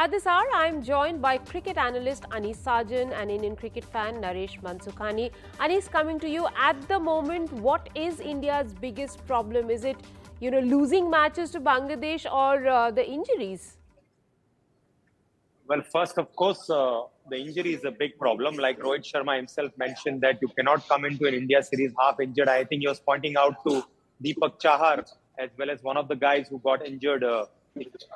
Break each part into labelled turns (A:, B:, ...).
A: At this hour, I am joined by cricket analyst Anis Sajan and Indian cricket fan Naresh Mansukhani. Anis, coming to you at the moment, what is India's biggest problem? Is it, losing matches to Bangladesh or the injuries?
B: Well, first, of course, the injury is a big problem. Like Rohit Sharma himself mentioned that you cannot come into an India series half injured. I think he was pointing out to Deepak Chahar as well as one of the guys who got injured.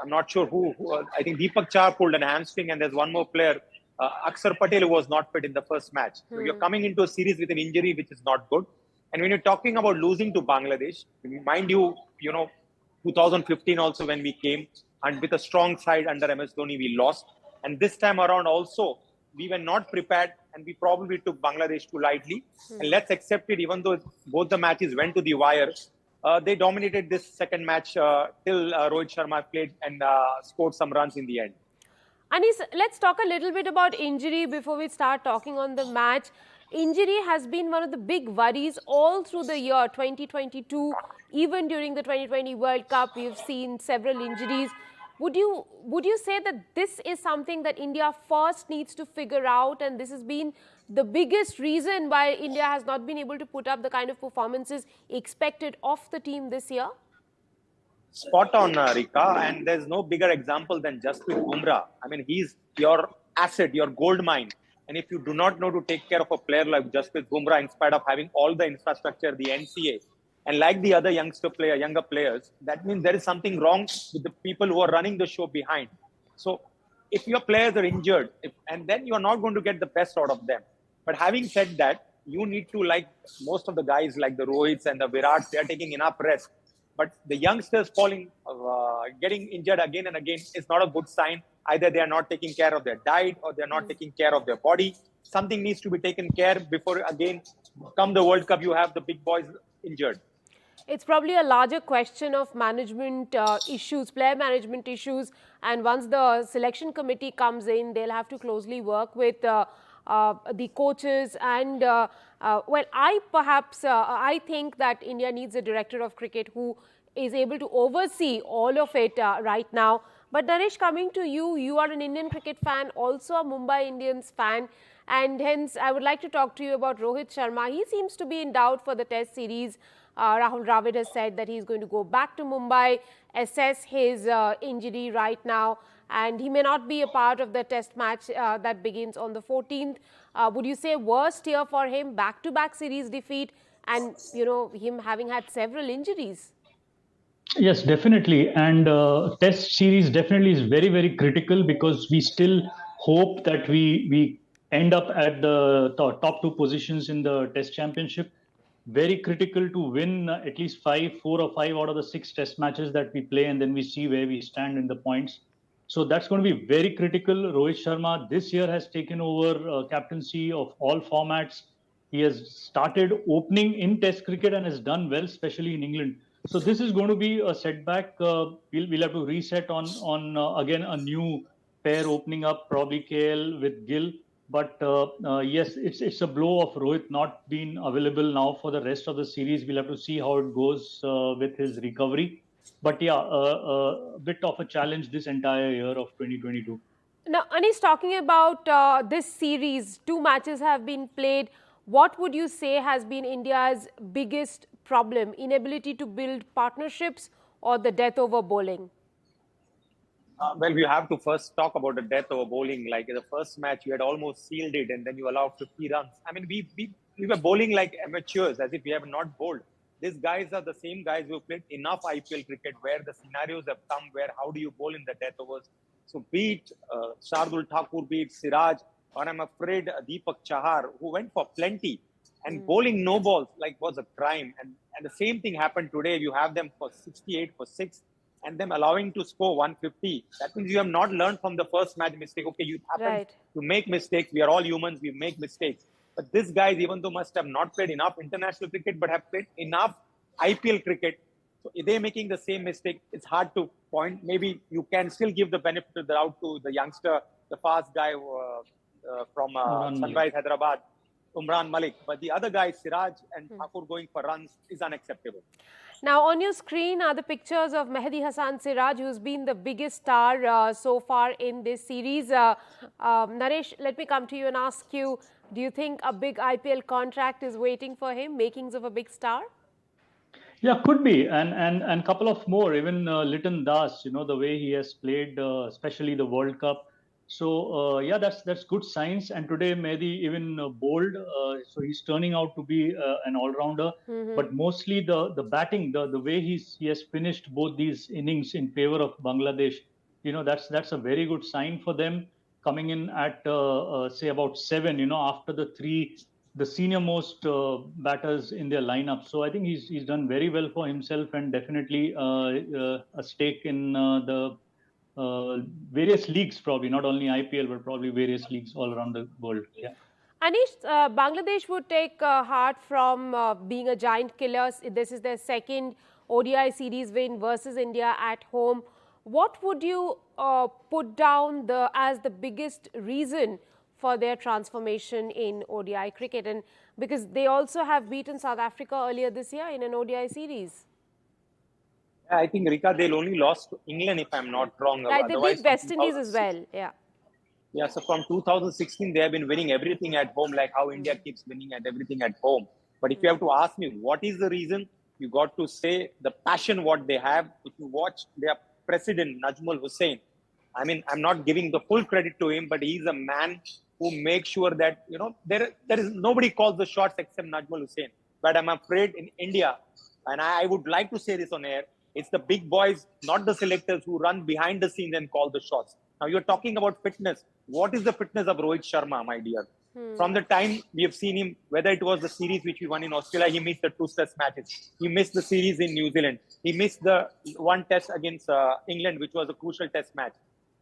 B: I'm not sure who. I think Deepak Chahar pulled an hamstring, and there's one more player, Akshar Patel, who was not fit in the first match. So you're coming into a series with an injury which is not good. And when you're talking about losing to Bangladesh, mind you, 2015 also when we came, and with a strong side under MS Dhoni, we lost. And this time around also, we were not prepared and we probably took Bangladesh too lightly. And let's accept it, even though both the matches went to the wire, they dominated this second match till Rohit Sharma played and scored some runs in the end.
A: Anis, let's talk a little bit about injury before we start talking on the match. Injury has been one of the big worries all through the year 2022. Even during the 2020 World Cup, we've seen several injuries. Would you say that this is something that India first needs to figure out, and this has been the biggest reason why India has not been able to put up the kind of performances expected of the team this year?
B: Spot on, Rika, and there's no bigger example than Jasprit Bumrah. I mean, he's your asset, your gold mine. And if you do not know to take care of a player like Jasprit Bumrah, in spite of having all the infrastructure, the NCA, and like the other younger players, that means there is something wrong with the people who are running the show behind. So if your players are injured, and then you're not going to get the best out of them. But having said that, you need to, like most of the guys like the Rohits and the Virats, they're taking enough rest. But the youngsters getting injured again and again is not a good sign. Either they are not taking care of their diet or they're not taking care of their body. Something needs to be taken care before, again, come the World Cup, you have the big boys injured.
A: It's probably a larger question of management issues, player management issues. And once the selection committee comes in, they'll have to closely work with the coaches. And, I think that India needs a director of cricket who is able to oversee all of it right now. But Naresh, coming to you, you are an Indian cricket fan, also a Mumbai Indians fan. And hence, I would like to talk to you about Rohit Sharma. He seems to be in doubt for the test series. Rahul Dravid has said that he's going to go back to Mumbai, assess his injury right now, and he may not be a part of the test match that begins on the 14th. Would you say worst year for him, back-to-back series defeat, and, him having had several injuries?
C: Yes, definitely. And test series definitely is very, very critical because we still hope that we end up at the top two positions in the test championship. Very critical to win at least 4 or 5 out of the 6 test matches that we play, and then we see where we stand in the points. So that's going to be very critical. Rohit Sharma this year has taken over captaincy of all formats. He has started opening in test cricket and has done well, especially in England. So this is going to be a setback. We'll have to reset on again a new pair opening up, probably KL with Gill. But yes, it's a blow of Rohit not being available now for the rest of the series. We'll have to see how it goes with his recovery. But yeah, a bit of a challenge this entire year of 2022.
A: Now, Anis, talking about this series, 2 matches have been played. What would you say has been India's biggest problem? Inability to build partnerships or the death over bowling?
B: Well, we have to first talk about the death over bowling. Like in the first match, you had almost sealed it and then you allowed 50 runs. I mean, we were bowling like amateurs, as if we have not bowled. These guys are the same guys who played enough IPL cricket where the scenarios have come where how do you bowl in the death overs. So be it Shardul Thakur, be it Siraj, or I'm afraid Deepak Chahar, who went for plenty. And bowling no balls was a crime. And the same thing happened today. You have them for 68 for 6. And them allowing to score 150. That means you have not learned from the first match mistake. Okay, you happen to make mistakes. We are all humans. We make mistakes. But these guys, even though must have not played enough international cricket, but have played enough IPL cricket. So if they're making the same mistake, it's hard to point. Maybe you can still give the benefit of the doubt to the youngster, the fast guy from Sunrise Hyderabad, Umran Malik. But the other guy, Siraj and Thakur going for runs is unacceptable.
A: Now, on your screen are the pictures of Mehdi Hasan Siraj, who's been the biggest star so far in this series. Naresh, let me come to you and ask you, do you think a big IPL contract is waiting for him, makings of a big star?
C: Yeah, could be, and couple of more. Even Liton Das, the way he has played, especially the World Cup. So yeah, that's good signs. And today, Mehdi even bowled, so he's turning out to be an all-rounder. But mostly the batting, the way he has finished both these innings in favor of Bangladesh, that's a very good sign for them. Coming in at say about 7, after the senior most batters in their lineup. So I think he's done very well for himself, and definitely a stake in the various leagues, probably not only IPL but probably various leagues all around the world. Yeah.
A: Anish, Bangladesh would take heart from being a giant killer. This is their second ODI series win versus India at home. What would you put down as the biggest reason for their transformation in ODI cricket? And because they also have beaten South Africa earlier this year in an ODI series.
B: I think, Rika, they'll only lost to England if I'm not wrong.
A: Right, they beat West Indies as well. Yeah.
B: Yeah, so from 2016, they have been winning everything at home, like how India keeps winning at everything at home. But if you have to ask me, what is the reason? You got to say the passion what they have. If you watch their president, Najmul Hussain, I mean, I'm not giving the full credit to him, but he's a man who makes sure that, there is nobody calls the shots except Najmul Hussain. But I'm afraid in India, and I would like to say this on air, it's the big boys, not the selectors, who run behind the scenes and call the shots. Now, you're talking about fitness. What is the fitness of Rohit Sharma, my dear? From the time we have seen him, whether it was the series which we won in Australia, he missed the 2 test matches. He missed the series in New Zealand. He missed the one test against England, which was a crucial test match.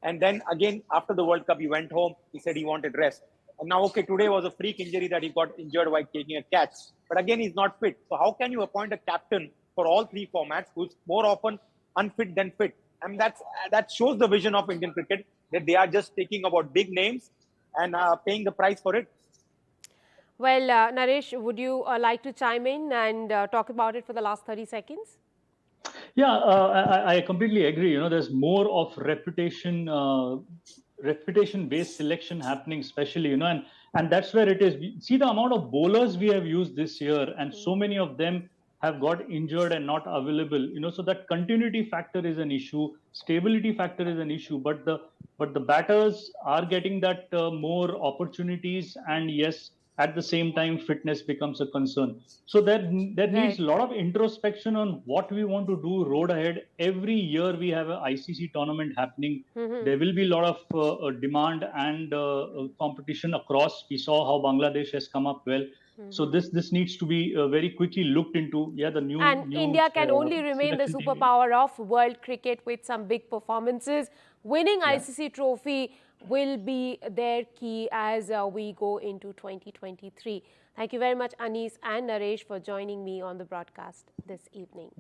B: And then again, after the World Cup, he went home. He said he wanted rest. And now, okay, today was a freak injury that he got injured while taking a catch. But again, he's not fit. So how can you appoint a captain for all 3 formats who's more often unfit than fit? I mean, that shows the vision of Indian cricket, that they are just taking about big names and paying the price for it.
A: Well, Naresh, would you like to chime in and talk about it for the last 30 seconds?
C: Yeah, I completely agree. There's more of reputation-based selection happening, especially, and that's where it is. See the amount of bowlers we have used this year, and so many of them have got injured and not available. So that continuity factor is an issue, stability factor is an issue, but the batters are getting that more opportunities, and yes, at the same time, fitness becomes a concern. So there needs a lot of introspection on what we want to do road ahead. Every year we have an ICC tournament happening. There will be a lot of demand and competition across. We saw how Bangladesh has come up well. So this needs to be very quickly looked into. Yeah,
A: India can only remain the superpower of world cricket with some big performances. Winning ICC trophy will be their key as we go into 2023. Thank you very much, Anish and Naresh, for joining me on the broadcast this evening.